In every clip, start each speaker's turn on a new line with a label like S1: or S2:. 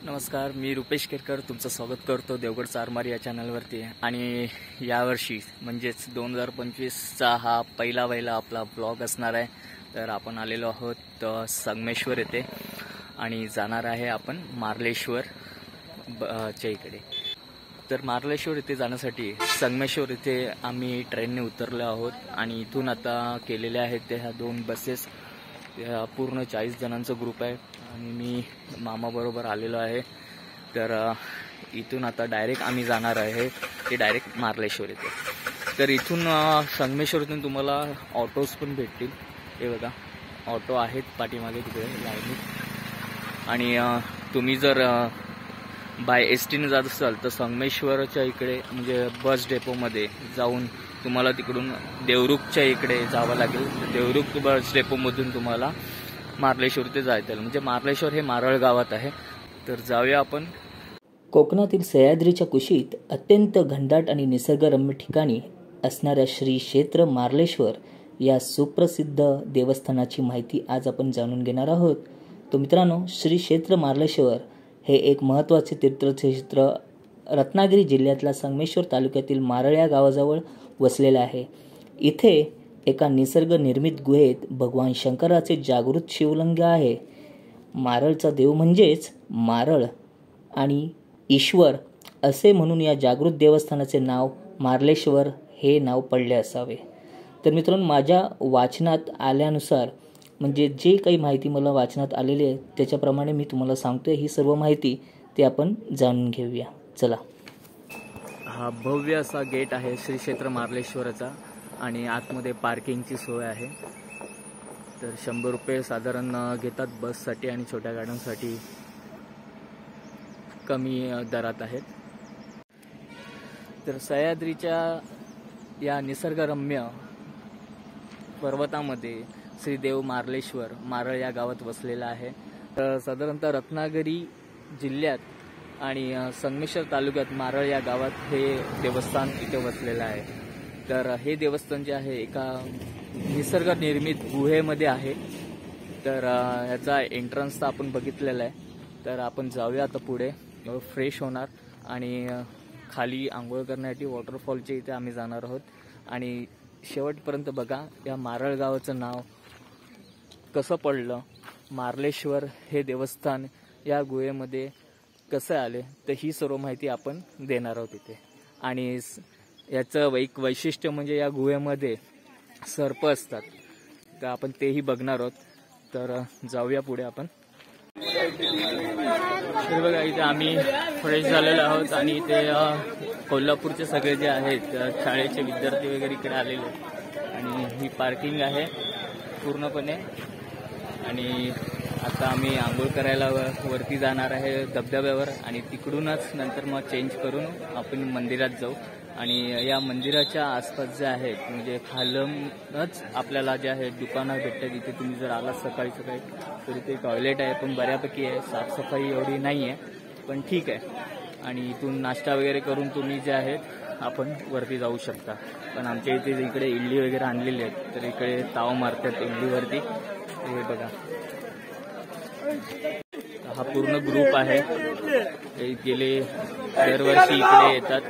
S1: नमस्कार, मी रुपेश केरकर तुमचं स्वागत करतो देवगड चारमारी या चॅनलवरती. आणि यावर्षी म्हणजेच 2025चा हा पहिला आपला ब्लॉग असणार आहे. तर आपण आलेलो आहोत संगमेश्वर येथे आणि जाणार आहे आपण मार्लेश्वर च्या इकडे. तर मार्लेश्वर येथे जाण्यासाठी संगमेश्वर येथे आम्ही ट्रेनने उतरलो आहोत आणि इथून आता केलेले आहेत ते ह्या 2 बसेस. पूर्ण 40 जणांचा ग्रुप आहे आणि मी मामाबरोबर आलेलो आहे. तर इथून आता डायरेक्ट आम्ही जाणार आहे ते डायरेक्ट मार्लेश्वर येथे. तर इथून संगमेश्वरतून तुम्हाला ऑटोज पण भेटतील. हे बघा ऑटो आहेत पाठीमागे तिकडे लाईनीत. आणि तुम्ही जर बाय एस टीने जात असाल तर संगमेश्वरच्या इकडे म्हणजे बस डेपोमध्ये जाऊन तुम्हाला तिकडून देवरुखच्या इकडे जावं लागेल. देवरुख बस डेपोमधून तुम्हाला मार्लेश्वर ते जायचं. म्हणजे मार्लेश्वर हे मारळ गावात आहे. तर जाऊया आपण.
S2: कोकणातील सह्याद्रीच्या कुशीत अत्यंत घनदाट आणि निसर्गरम्य ठिकाणी असणाऱ्या श्री क्षेत्र मार्लेश्वर या सुप्रसिद्ध देवस्थानाची माहिती आज आपण जाणून घेणार आहोत. तो मित्रांनो, श्री क्षेत्र मार्लेश्वर हे एक महत्त्वाचे तीर्थक्षेत्र रत्नागिरी जिल्ह्यातल्या संगमेश्वर तालुक्यातील मारळ या गावाजवळ वसलेले आहे. इथे एका निसर्ग निर्मित गुहेत भगवान शंकराचे जागृत शिवलिंग आहे. मारळचा देव म्हणजेच मारळ आणि ईश्वर असे म्हणून या जागृत देवस्थानाचे नाव मार्लेश्वर हे नाव पडले असावे. तर मित्रांनो, माझ्या वाचनात आल्यानुसार म्हणजे जे काही माहिती मला वाचनात आलेली आहे त्याच्याप्रमाणे मी तुम्हाला सांगतोय. ही सर्व माहिती ते आपण जाणून घेऊया. चला.
S1: हा भव्य असा गेट आहे श्री क्षेत्र मार्लेश्वरचा आणि आतमध्ये पार्किंगची सोय आहे. तर 100 रुपये साधारण घेतात बससाठी आणि छोट्या गाड्यांसाठी कमी दरात आहेत. तर सह्याद्रीच्या या निसर्गरम्य पर्वतामध्ये श्री देव मार्लेश्वर मारळ या गावात वसलेला आहे. तर साधारणतः रत्नागिरी जिल्ह्यात आणि संगमेश्वर तालुक्यात मारळ या गावात हे देवस्थान इथे वसलेलं आहे. तर हे देवस्थान जे आहे एका निसर्ग निर्मित गुहेमध्ये आहे. तर ह्याचा एंट्रन्स तर आपण बघितलेला आहे. तर आपण जाऊया आता पुढे. फ्रेश होणार आणि खाली आंघोळ करण्यासाठी वॉटरफॉलच्या इथे आम्ही जाणार आहोत. आणि शेवटपर्यंत बघा या मारळ गावाचं नाव कसं पडलं, मार्लेश्वर हे देवस्थान या गुहेमध्ये कसं आले, तर ही सर्व माहिती आपण देणार आहोत इथे. आणि याचं एक वैशिष्ट्य म्हणजे या गुहेमध्ये सर्प असतात. तर आपण तेही बघणार आहोत. तर जाऊया पुढे आपण. तर बघा इथे आम्ही फ्रेश झालेलो आहोत आणि इथे कोल्हापूरचे सगळे जे आहेत शाळेचे विद्यार्थी वगैरे इकडे आलेले आहेत. आणि ही पार्किंग आहे पूर्णपणे. आणि आता आम्ही आंघोळ करायला वरती जाणार आहे धबधब्यावर आणि तिकडूनच नंतर मग चेंज करून आपण मंदिरात जाऊ. आणि या मंदिराच्या आसपास जे आहेत म्हणजे खालूनच आपल्याला जे आहे दुकानं भेटतात. इथे तुम्ही जर आलात सकाळी तर इथे टॉयलेट आहे पण बऱ्यापैकी आहे. साफसफाई एवढी नाही आहे पण ठीक आहे. आणि इथून नाश्ता वगैरे करून तुम्ही जे आहेत आपण वरती जाऊ शकता. पण आमच्या इकडे इडली वगैरे आणलेली आहेत तर इकडे ताव मारतात इडलीवरती. हे बघा हा पूर्ण ग्रुप आहे. गेले दरवर्षी इकडे येतात.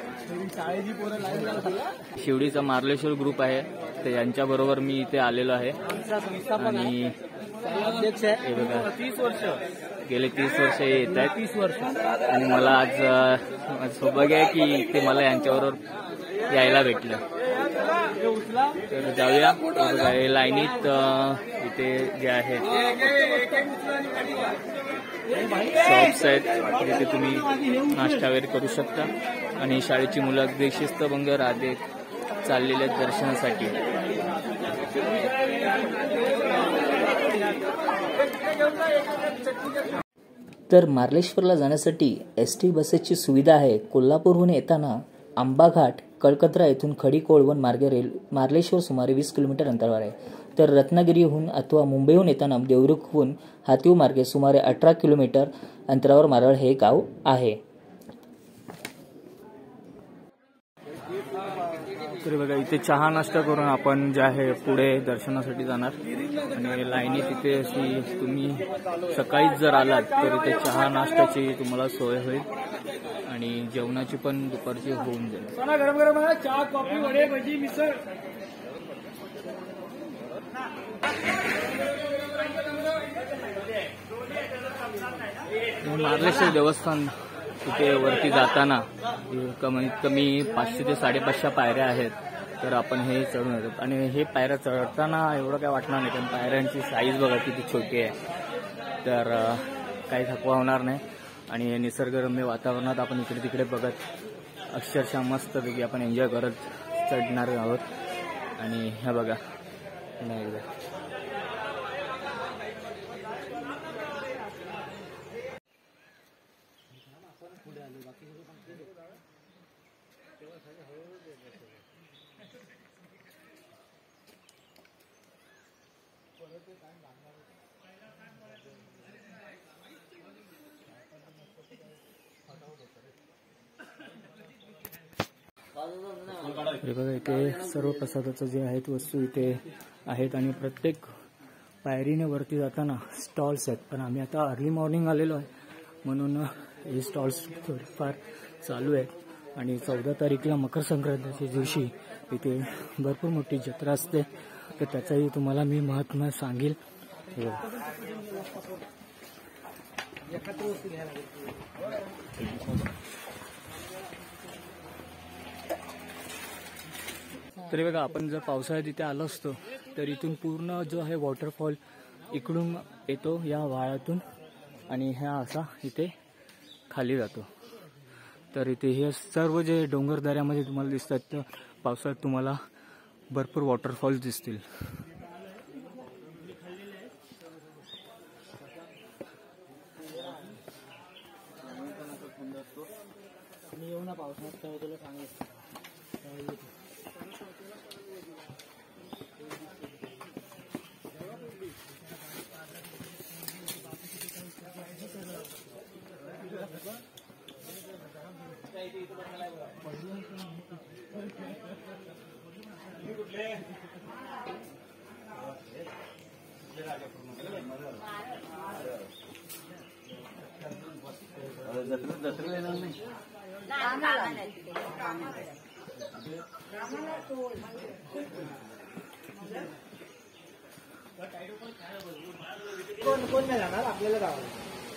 S1: शिवडीचा मार्लेश्वर ग्रुप आहे तर यांच्याबरोबर मी इथे आलेलो आहे. आणि हे बघा गेले 30 वर्ष येत आहेत. 30 वर्ष. आणि मला आज सौभाग्य आहे की इथे मला यांच्याबरोबर यायला भेटलं. तर जाऊया. हे लाईनीत इथे जे आहेत शॉप्स आहेत जिथे तुम्ही नाश्ता वगैरे करू शकता. आणि शाळेची मुलं अगदी शिस्तभंग राहते चाललेले आहेत दर्शनासाठी.
S2: तर मार्लेश्वरला जाण्यासाठी एस टी बसेसची सुविधा आहे. कोल्हापूरहून येताना आंबाघाट कळकत्रा येथून खडीकोळवण मार्गे मार्लेश्वर सुमारे 20 किलोमीटर अंतरावर आहे. तर रत्नागिरीहून अथवा मुंबईहून येताना देवरुखहून हातीव मार्गे सुमारे 18 किलोमीटर अंतरावर मारळ हे गाव आहे.
S1: तरी बघा इथे चहा नाश्ता करून आपण जे आहे पुढे दर्शनासाठी जाणार आणि लाईनी तिथे अशी तुम्ही सकाळीच जर आलात तर इथे चहा नाश्त्याची तुम्हाला सोय होईल आणि जेवणाची पण दुपारची होऊन जाईल.
S3: गरम गरम चहा कॉफी वडे भजी मिसळ.
S1: मार्लेश्वर देवस्थान तिथे वरती जाताना कमीत कमी 500 ते 550 पायऱ्या आहेत. तर आपण हे चढून येतो आणि हे पायऱ्या चढताना एवढं काय वाटणार नाही कारण पायऱ्यांची साईज बघा किती छोटी आहे. तर काही थकवा होणार नाही आणि हे निसर्गरम्य वातावरणात आपण इकडे तिकडे बघत अक्षरशः मस्तपैकी आपण एन्जॉय करत चढणार आहोत. आणि हे बघा नाही हे बघा इथे सर्व प्रसादाचं जे आहेत वस्तू इथे आहेत आणि प्रत्येक पायरीने वरती जाताना स्टॉल्स आहेत. पण आम्ही आता अर्ली मॉर्निंग आलेलो आहे म्हणून हे स्टॉल्स थोडेफार चालू आहेत आणि 14 तारीखला मकर संक्रांतीच्या दिवशी इथे भरपूर मोठी जत्रा असते तर त्याचंही तुम्हाला मी महत्त्व सांगेल. तरी बघा आपण जर पावसाळ्यात इथे आलो असतो तर इथून पूर्ण जो आहे वॉटरफॉल इकडून येतो या वाळातून आणि ह्या असा इथे खाली जातो. तर इथे हे सर्व जे डोंगरदऱ्यामध्ये तुम्हाला दिसतात तर पावसाळ्यात तुम्हाला भरपूर वॉटरफॉल्स दिसतील.
S3: येऊ ना पावसाळ्यात तेव्हा तुला सांगेल.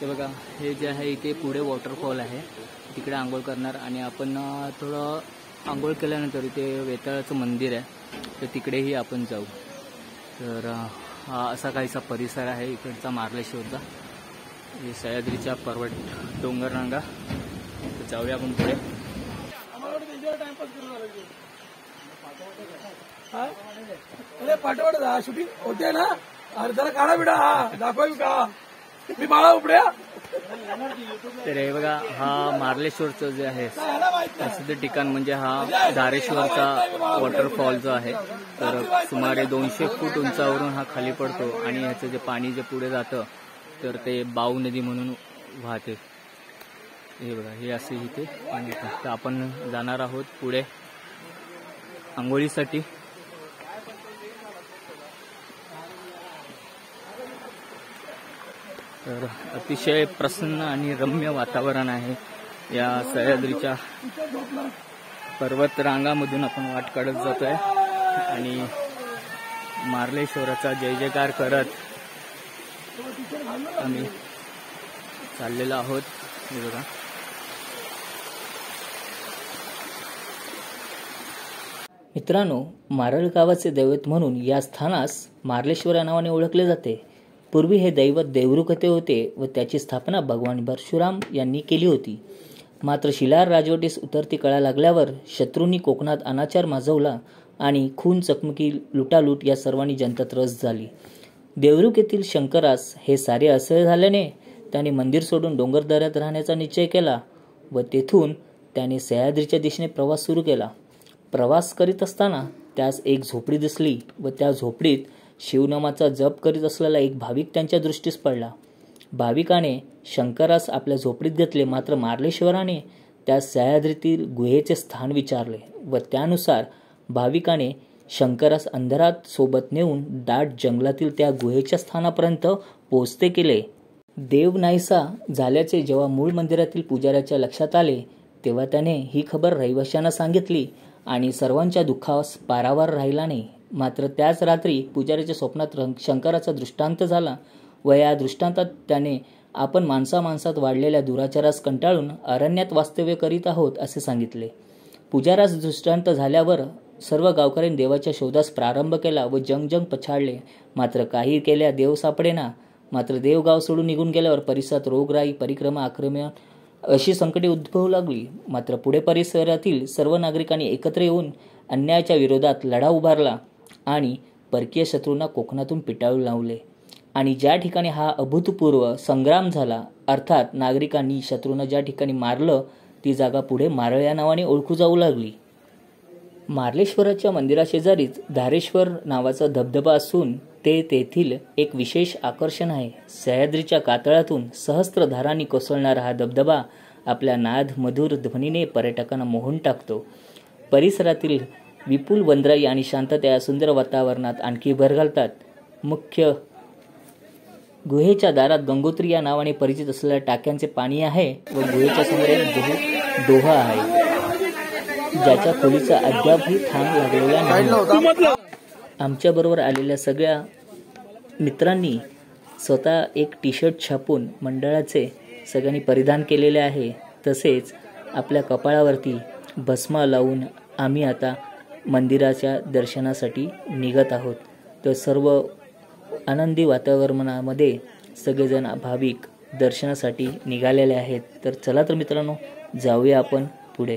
S1: ते बघा हे जे आहे इथे पुढे वॉटरफॉल आहे तिकडे आंघोळ करणार आणि आपण थोडं आंघोळ केल्यानंतर इथे वेताळाचं मंदिर आहे तर तिकडेही आपण जाऊ. तर हा असा काहीसा परिसर आहे इकडचा मार्लेश्वरचा. हे सह्याद्रीच्या पर्वत डोंगर रांगा. जाऊया आपण पुढे.
S3: पाठवड शूटिंग होते ना अरे जरा काढा बिडा दाखवावी का मी बाळा उपड्या.
S1: तर हे बघा हा मार्लेश्वरचं जे आहे प्रसिद्ध ठिकाण म्हणजे हा धारेश्वरचा वॉटरफॉल जो आहे तर सुमारे 200 फूट उंचावरून हा खाली पडतो आणि ह्याचं जे पाणी जे पुढे जातं तर ते बाऊ नदी म्हणून वाहते. हे बघा हे असे इथे पाणी येतं. तर आपण जाणार आहोत पुढे आंघोळीसाठी. तर अतिशय प्रसन्न आणि रम्य वातावरण आहे या सह्याद्रीच्या पर्वत रांगामधून आपण वाट काढत जातोय आणि मार्लेश्वराचा जय जयकार करत आम्ही चाललेलो आहोत. हे बघा
S2: मित्रांनो, मारळ गावाचे दैवत म्हणून या स्थानास मार्लेश्वर या नावाने ओळखले जाते. पूर्वी हे दैवत देवरुखते होते व त्याची स्थापना भगवान परशुराम यांनी केली होती. मात्र शिलार राजवटीस उतरती कळा लागल्यावर शत्रूंनी कोकणात अनाचार माजवला आणि खून चकमकी लुटालूट या सर्वांनी जनतेत रस झाली. देवरुख येथील शंकरास हे सारे असह्य झाल्याने त्याने मंदिर सोडून डोंगरदऱ्यात राहण्याचा निश्चय केला व तेथून त्याने सह्याद्रीच्या दिशेने प्रवास सुरू केला. प्रवास करीत असताना त्यास एक झोपडी दिसली व त्या झोपडीत शिवनामाचा जप करीत असलेला एक भाविक त्यांच्या दृष्टीस पडला. भाविकाने शंकरास आपल्या झोपडीत घेतले मात्र मार्लेश्वराने त्या सह्याद्रीतील गुहेचे स्थान विचारले व त्यानुसार भाविकाने शंकरास अंधारात सोबत नेऊन दाट जंगलातील त्या गुहेच्या स्थानापर्यंत पोहोचते केले. देव नाहीसा झाल्याचे जेव्हा मूळ मंदिरातील पुजाऱ्याच्या लक्षात आले तेव्हा त्याने ही खबर रहिवाशांना सांगितली आणि सर्वांच्या दुःखास पारावार राहिला नाही. मात्र त्याच रात्री पुजाऱ्याच्या स्वप्नात शंकराचा दृष्टांत झाला व या दृष्टांतात त्याने आपण माणसात वाढलेल्या दुराचारास कंटाळून अरण्यात वास्तव्य करीत आहोत असे सांगितले. पुजारास दृष्टांत झाल्यावर सर्व गावकऱ्यांनी देवाच्या शोधास प्रारंभ केला व जंग पछाडले. मात्र काही केल्या देव सापडेना. मात्र देव गाव सोडून निघून गेल्यावर परिसरात रोगराई, परिक्रमा, आक्रमण अशी संकटे उद्भवू लागली. मात्र पुढे परिसरातील सर्व नागरिकांनी एकत्र येऊन अन्यायाच्या विरोधात लढा उभारला आणि परकीय शत्रूंना कोकणातून पिटाळू लावले. आणि ज्या ठिकाणी हा अभूतपूर्व संग्राम झाला, अर्थात नागरिकांनी शत्रूंना ज्या ठिकाणी मारलं ती जागा पुढे मारळ या नावाने ओळखू जाऊ लागली. मार्लेश्वराच्या मंदिराशेजारीच धारेश्वर नावाचा धबधबा असून ते तेथील एक विशेष आकर्षण आहे. सह्याद्रीच्या कातळातून सहस्त्रधारांनी कोसळणारा हा धबधबा आपल्या नाद मधुर ध्वनीने पर्यटकांना मोहून टाकतो. परिसरातील विपुल वनराई आणि शांतता या सुंदर वातावरणात आणखी भर घालतात. मुख्य गुहेच्या दारात गंगोत्री या नावाने परिचित असलेल्या टाक्यांचे पाणी आहे व गुहेच्या समोर एक डोहा आहे ज्याच्या खोलीचा अद्यापही थांब लागलेला नाही. आमच्या बरोबर आलेल्या सगळ्या मित्रांनी स्वतः एक टी-शर्ट छापून मंडळाचे सगळ्यांनी परिधान केलेले आहे. तसेच आपल्या कपाळावरती भस्म लावून आम्ही आता मंदिराच्या दर्शनासाठी निघत आहोत. तर सर्व आनंदी वातावरणामध्ये सगळेजण भाविक दर्शनासाठी निघालेले आहेत. तर चला तर मित्रांनो, जाऊया आपण पुढे.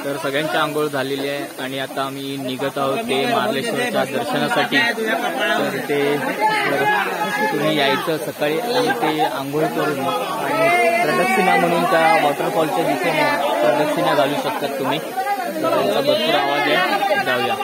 S1: तर सगळ्यांची आंघोळ झालेली आहे आणि आता आम्ही निघत आहोत ते मार्लेश्वरच्या दर्शनासाठी. तर ते तुम्ही यायचं सकाळी आणि ते आंघोळ करून आणि प्रदक्षिणा म्हणून त्या वॉटरफॉलच्या दिशेने प्रदक्षिणा घालू शकतात तुम्ही. तर त्यांचा भरपूर आवाज आहे, जाऊया.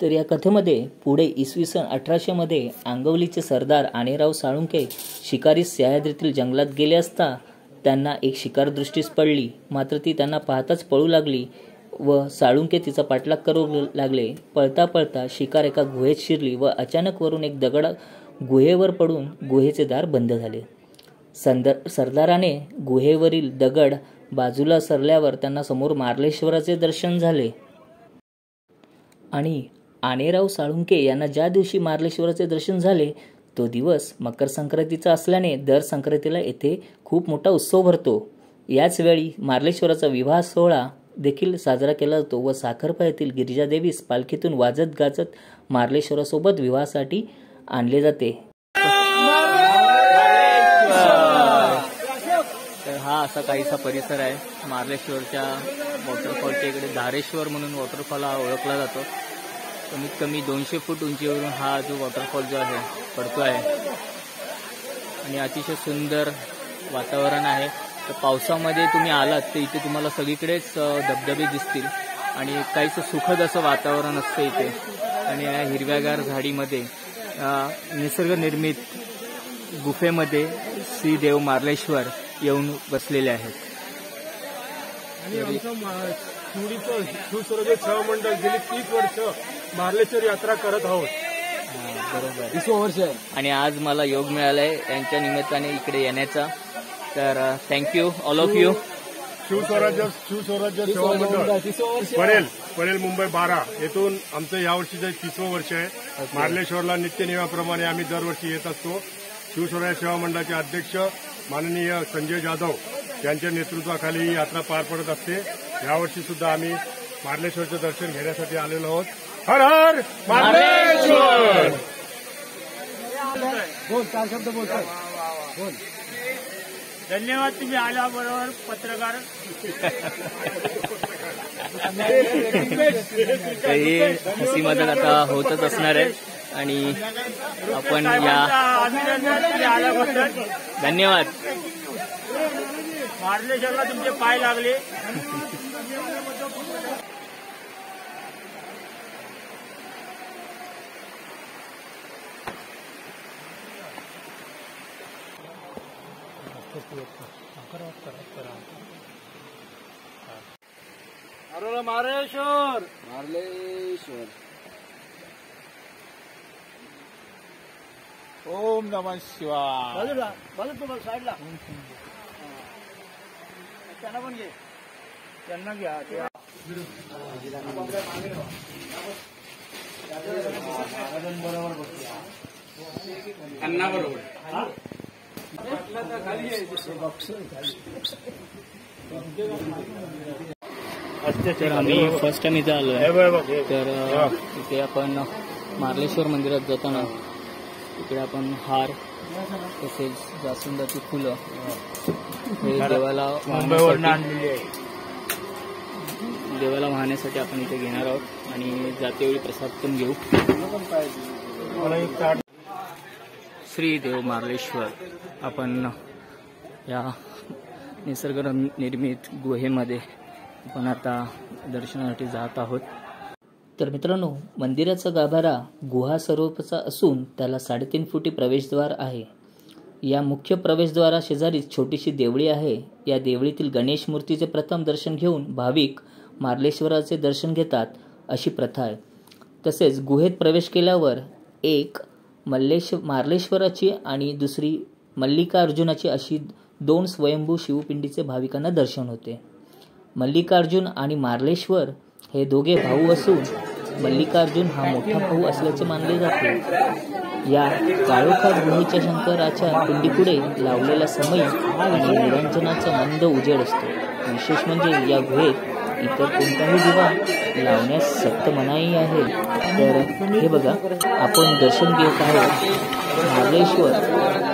S2: तर या कथेमध्ये पुढे इसवी सन 1800 मध्ये आंगवलीचे सरदार आनेराव साळुंके शिकारीस सह्याद्रीतील जंगलात गेले असता त्यांना एक शिकार दृष्टीस पडली. मात्र ती त्यांना पाहताच पळू लागली व साळुंके तिचा पाठलाग करू लागले. पळता पळता शिकार एका गुहेत शिरली व अचानक वरून एक दगड गुहेवर पडून गुहेचे दार बंद झाले. सरदाराने गुहेवरील दगड बाजूला सरल्यावर त्यांना समोर मार्लेश्वराचे दर्शन झाले. आणि आनेराव साळुंके यांना ज्या दिवशी मार्लेश्वराचे दर्शन झाले तो दिवस मकर संक्रांतीचा असल्याने दर संक्रांतीला येथे खूप मोठा उत्सव भरतो. याच वेळी मार्लेश्वराचा विवाह सोहळा देखील साजरा केला जातो व साखरपा येथील गिरिजादेवीस पालखीतून वाजत गाजत मार्लेश्वरासोबत विवाहासाठी आणले जाते.
S1: तर हा असा काहीसा परिसर आहे मार्लेश्वरच्या वॉटरफॉलच्या इकडे. धारेश्वर म्हणून वॉटरफॉल हा ओळखला जातो. कमीत कमी 200 फूट उंचीवरून हा जो वॉटरफॉल जो आहे पडतो आहे आणि अतिशय सुंदर वातावरण आहे. तर पावसामध्ये तुम्ही आलात तर इथे तुम्हाला सगळीकडेच धबधबे दिसतील आणि काहीसं सुखद असं वातावरण असतं इथे. आणि या हिरव्यागार झाडीमध्ये निसर्गनिर्मित गुफेमध्ये श्री देव मार्लेश्वर येऊन बसलेले आहेत.
S3: शिवस्वराज्य सेवा मंडळ गेली 30 वर्ष मार्लेश्वर यात्रा करत आहोत.
S1: बरोबर,
S3: 20 वर्ष आहे.
S1: आणि आज मला योग मिळालाय यांच्या निमित्ताने इकडे येण्याचा. तर thank you all of you.
S3: Shivswarajya सेवा मंडळ परेल मुंबई 12 येथून आमचं यावर्षीचं 30वं वर्ष आहे. मार्लेश्वरला नित्यनियमाप्रमाणे आम्ही दरवर्षी येत असतो. शिवस्वराज्य सेवा मंडळाचे अध्यक्ष माननीय संजय जाधव यांच्या नेतृत्वाखाली ही यात्रा पार पडत असते. यावर्षी सुद्धा आम्ही मार्लेश्वरचं दर्शन घेण्यासाठी आलेलो आहोत. हर हर मार्लेश्वर. बोल, 4 शब्द बोलतात. बोल.
S4: धन्यवाद तुम्ही आल्याबरोबर पत्रकार.
S1: काही हसी मजाक आता होतच असणार आहे आणि आपण या
S4: अभिनंदन तुम्ही आल्याबद्दल
S1: धन्यवाद.
S4: मार्लेश्वरला तुमचे पाय लागले.
S1: मार्लेश्वर
S4: ओम नमः शिवाय. बाजूला तुम्हाला साईडला त्यांना पण घे. त्यांना घ्या.
S1: तर आम्ही फर्स्ट टाइम इथे आलो आहे. तर इथे आपण मार्लेश्वर मंदिरात जाताना इकडे आपण हार तसेच जास्वंदाची फुलं हे देवाला वाहण्यासाठी आपण इथे घेणार आहोत आणि जातेवेळी प्रसाद पण घेऊ. श्री देव मार्लेश्वर आपण या निसर्ग निर्मित गुहेमध्ये आपण आता दर्शनासाठी जात आहोत.
S2: तर मित्रांनो, मंदिराचा गाभारा गुहा स्वरूपाचा असून त्याला 3.5 फुटी प्रवेशद्वार आहे. या मुख्य प्रवेशद्वारा शेजारीच छोटीशी देवळी आहे. या देवळीतील गणेश मूर्तीचे प्रथम दर्शन घेऊन भाविक मार्लेश्वराचे दर्शन घेतात अशी प्रथा आहे. तसेच गुहेत प्रवेश केल्यावर एक मार्लेश्वराची आणि दुसरी मल्लिकार्जुनाची अशी 2 स्वयंभू शिवपिंडीचे भाविकांना दर्शन होते. मल्लिकार्जुन आणि मार्लेश्वर हे दोघे भाऊ असून मल्लिकार्जुन हा मोठा भाऊ असल्याचे मानले जाते. या काळोखात गुहेच्या शंकराच्या पिंडीपुढे लावलेला समय आणि निरंजनाचा मंद उजेड असतो. विशेष म्हणजे या गुहेत इतर कोणताही दिवा लावण्यास सक्त मनाई आहे. तर हे बघा, आपण दर्शन घेत आहोत मार्लेश्वर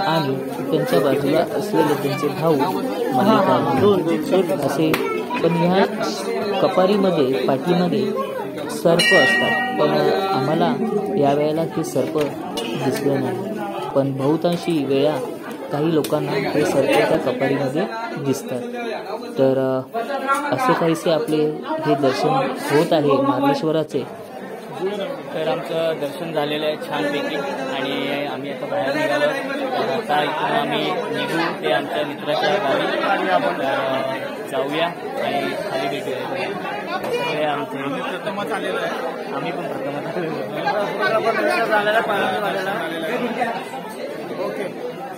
S2: आणि त्यांच्या बाजूला असलेले त्यांचे भाऊ मल्लिकार्जुन असे. पण ह्या कपारीमध्ये पाठीमध्ये सर्प असतात, पण आम्हाला यावेळेला हे सर्प दिसले नाही. पण बहुतांशी वेळा काही लोकांना हे सर्प त्या कपारीमध्ये दिसतात. तर असे काहीसे आपले हे दर्शन होत आहे मार्लेश्वराचे.
S1: तर आमचं दर्शन झालेलं आहे छानपैकी आणि आम्ही आता बाहेर निघालो. तर आता इथून आम्ही निघू ते आमच्या मित्राच्या गावी आपण जाऊया आणि खाली भेटूया. हे आमचे प्रथमच आलेलं आहे. आम्ही पण प्रथमच
S4: ओके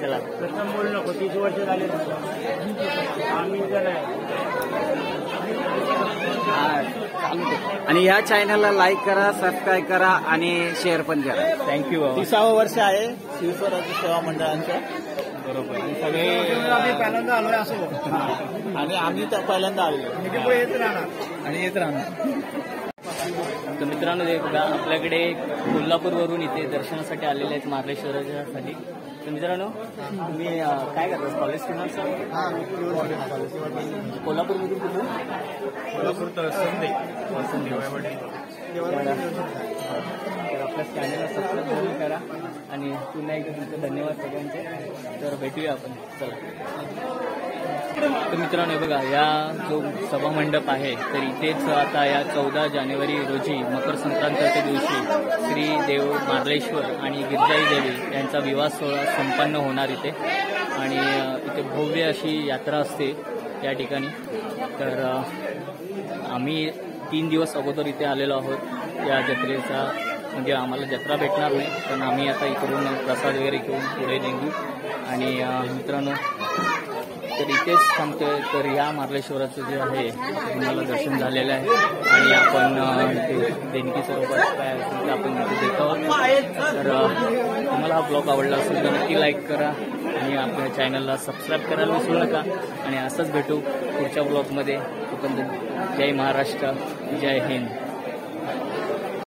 S1: चला.
S4: प्रथम बोलू नको. 30 वर्ष झाले आम्ही
S5: आणि या चॅनलला लाईक करा, सबस्क्राईब करा आणि शेअर पण करा.
S1: थँक्यू.
S4: 30वे वर्ष आहे शिवस्वराज्य सेवा मंडळांचं.
S1: बरोबर.
S4: सगळे आम्ही पहिल्यांदा आलोय असं आणि आम्ही तर पहिल्यांदा आलो येत राहणार आणि येत राहणार.
S1: तर मित्रांनो, हे बघा आपल्याकडे कोल्हापूरवरून इथे दर्शनासाठी आलेले आहेत मार्लेश्वरासाठी. तर मित्रांनो, तुम्ही काय करता? College student sir? कोल्हापूरमधून कुठून?
S4: कोल्हापूर तर संधी.
S1: तर आपल्या चॅनलला सबस्क्राईब करा आणि पुन्हा एकदा तुमचे धन्यवाद सगळ्यांचे. तर भेटूया आपण. चला. तर मित्रांनो, बघा या जो सभामंडप आहे तर इथेच आता या 14 जानेवारी रोजी मकर संक्रांतीच्या दिवशी श्री देव मार्लेश्वर आणि गिरजाई देवी यांचा विवाह सोहळा संपन्न होणार इथे. आणि इथे भव्य अशी यात्रा असते या ठिकाणी. तर आम्ही 3 दिवस अगोदर इथे आलेलो आहोत या जत्रेचा. म्हणजे आम्हाला जत्रा भेटणार नाही, पण आम्ही आता इकडून प्रसाद वगैरे घेऊन पुढे निघू. आणि मित्रांनो, तर इथेच थांबतोय. तर या मार्लेश्वराचं जे आहे तुम्हाला दर्शन झालेलं आहे आणि आपण देणगी स्वरूपात काय असेल ते आपण इथे देत आहोत. तर तुम्हाला हा ब्लॉग आवडला असेल तर नक्की लाईक करा आणि आपल्या चॅनलला सबस्क्राईब करायला विसरू नका. आणि असंच भेटू पुढच्या ब्लॉगमध्ये. जय महाराष्ट्र, जय हिंद.